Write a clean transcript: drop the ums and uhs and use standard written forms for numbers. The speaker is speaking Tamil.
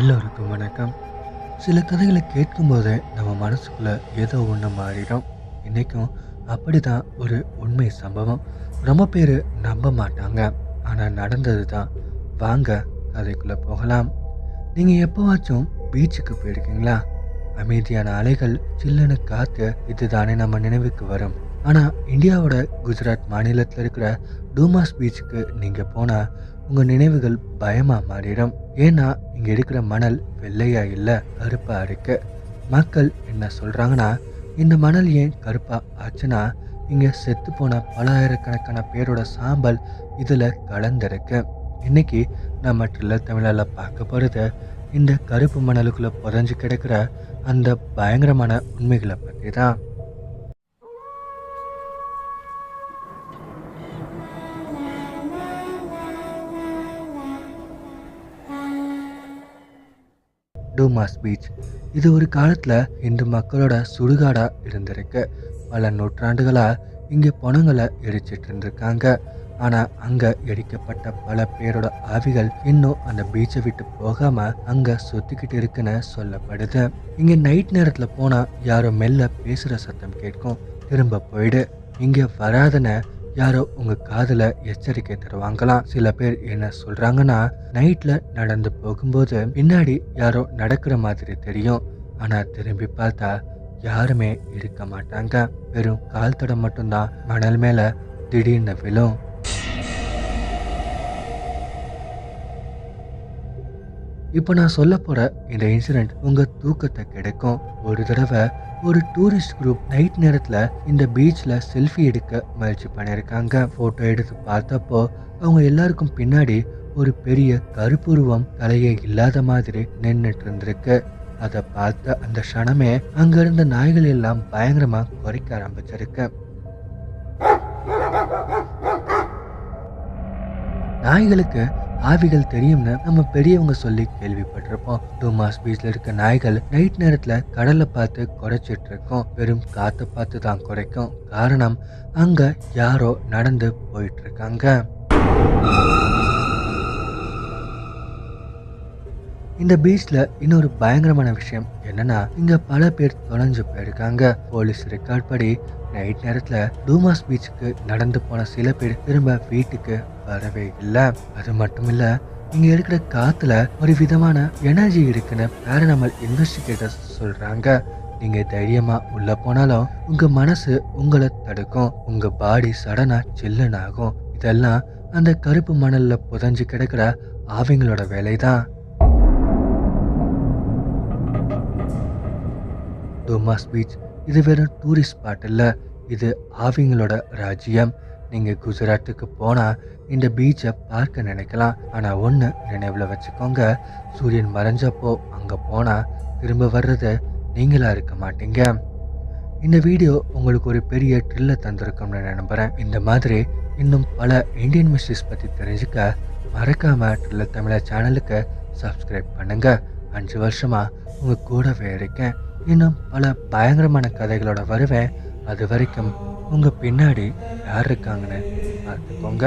எல்லோருக்கும் வணக்கம். சில கதைகளை கேட்கும்போதே நம்ம மனசுக்குள்ள ஏதோ ஒன்று மாறிடும். இன்றைக்கும் அப்படி தான் ஒரு உண்மை சம்பவம். ரொம்ப பேர் நம்ப மாட்டாங்க, ஆனால் நடந்தது தான். வாங்க கதைக்குள்ளே போகலாம். நீங்கள் எப்போவாச்சும் பீச்சுக்கு போயிருக்கீங்களா? அமைதியான அலைகள், சில்லுன்னு காற்று, இதுதானே நம்ம நினைவுக்கு வரும். ஆனால் இந்தியாவோட குஜராத் மாநிலத்தில் இருக்கிற டூமாஸ் பீச்சுக்கு நீங்கள் போனால் உங்கள் நினைவுகள் பயமாக மாறிடும். ஏன்னா இங்கே இருக்கிற மணல் வெள்ளையா இல்லை, கருப்பாக இருக்கு. மக்கள் என்ன சொல்கிறாங்கன்னா, இந்த மணல் ஏன் கருப்பாக ஆச்சுன்னா, இங்கே செத்து போன பல ஆயிரக்கணக்கான பேரோட சாம்பல் இதில் கலந்துருக்கு. இன்னைக்கு நம்ம ட்ரில்லர் தமிழால் பார்க்க போகிறது இந்த கருப்பு மணலுக்குள்ளே புதைஞ்சு கிடக்கிற அந்த பயங்கரமான உண்மைகளை பற்றி தான். டூமாஸ் பீச் இது ஒரு காலத்தில் இந்து மக்களோட சுடுகாடாக இருந்திருக்கு. பல நூற்றாண்டுகளாக இங்கே பணங்களை எரிச்சிட்டு இருந்திருக்காங்க. ஆனால் அங்கே எரிக்கப்பட்ட பல பேரோட ஆவிகள் இன்னும் அந்த பீச்சை விட்டு போகாமல் அங்கே சுற்றிக்கிட்டு இருக்குன்னு சொல்லப்படுது. இங்கே நைட் நேரத்தில் போனால் யாரோ மெல்ல பேசுகிற சத்தம் கேட்கும். திரும்ப போயிடு, இங்கே வராதன யாரோ உங்கள் காதில் எச்சரிக்கை தருவாங்களாம். சில பேர் என்ன சொல்கிறாங்கன்னா, நைட்டில் நடந்து போகும்போது பின்னாடி யாரோ நடக்கிற மாதிரி தெரியும். ஆனால் திரும்பி பார்த்தா யாருமே இருக்க மாட்டாங்க. வெறும் கால் தடம் மட்டும்தான் மணல் மேலே திடீர்னு விழும். இப்போ நான் சொல்ல போகிற இந்த இன்சிடெண்ட் உங்கள் தூக்கத்தை கெடுக்கும். ஒரு தடவை ஒரு டூரிஸ்ட் குரூப் நைட் நேரத்தில் இந்த பீச்சில் செல்ஃபி எடுக்க முயற்சி பண்ணியிருக்காங்க. ஃபோட்டோ எடுத்து பார்த்தப்போ அவங்க எல்லாருக்கும் பின்னாடி ஒரு பெரிய கருப்புருவம் தலையே இல்லாத மாதிரி நின்றுட்டு இருந்திருக்கு. அதை பார்த்த அந்த க்ஷணமே அங்க இருந்த நாய்கள் எல்லாம் பயங்கரமா குறைக்க ஆரம்பிச்சிருக்கு. நாய்களுக்கு ஆவிகள் தெரியும்னு நம்ம பெரியவங்க சொல்லி கேள்விப்பட்டிருப்போம். டூமாஸ் பீச்ல இருக்க நாய்கள் நைட் நேரத்துல கடலை பார்த்து குறைச்சிட்டு இருக்கோம். வெறும் காத்தை பார்த்து தான் குறைக்கும். காரணம், அங்க யாரோ நடந்து போயிட்டு இருக்காங்க. இந்த பீச்ல இன்னொரு பயங்கரமான விஷயம் என்னன்னா, இங்க பல பேர் தொலைஞ்சு போயிருக்காங்க. போலீஸ் ரெக்கார்ட் படி நைட் நேரத்துல டூமாஸ் பீச்சுக்கு நடந்து போன சில பேர் திரும்ப வீட்டுக்கு வரவே இல்லை. அது மட்டும் இல்ல, இங்க இருக்கிற காத்துல ஒரு விதமான எனர்ஜி இருக்குன்னு பேரநாமல் இன்வெஸ்டிகேட்டர்ஸ் சொல்றாங்க. நீங்க தைரியமா உள்ள போனாலும் உங்க மனசு உங்களை தடுக்கும். உங்க பாடி சடனா சில்லுன்னு ஆகும். இதெல்லாம் அந்த கருப்பு மணல்ல புதைஞ்சு கிடக்கிற ஆவிங்களோட வேலைதான். டூமாஸ் பீச் இது வெறும் டூரிஸ்ட் ஸ்பாட் இல்லை, இது ஆவிங்களோட ராஜ்யம். நீங்கள் குஜராத்துக்கு போனால் இந்த பீச்சை பார்க்க நினைக்கலாம். ஆனால் ஒன்று நினைவில் வச்சுக்கோங்க, சூரியன் மறைஞ்சப்போ அங்கே போனால் திரும்ப வர்றது நீங்களாக இருக்க மாட்டீங்க. இந்த வீடியோ உங்களுக்கு ஒரு பெரிய ட்ரில்லை தந்திருக்கும்னு நம்புகிறேன். இந்த மாதிரி இன்னும் பல இந்தியன் மிஸ்ட்ரிஸ் பற்றி தெரிஞ்சுக்க மறக்காமல் ட்ரில்லர் தமிழா சேனலுக்கு சப்ஸ்கிரைப் பண்ணுங்கள். 5 வருஷமாக உங்கள் கூடவே இருக்கேன். இன்னும் பல பயங்கரமான கதைகளோட வருவேன். அது வரைக்கும் உங்க பின்னாடி யார் இருக்காங்கன்னு பார்த்துக்கோங்க.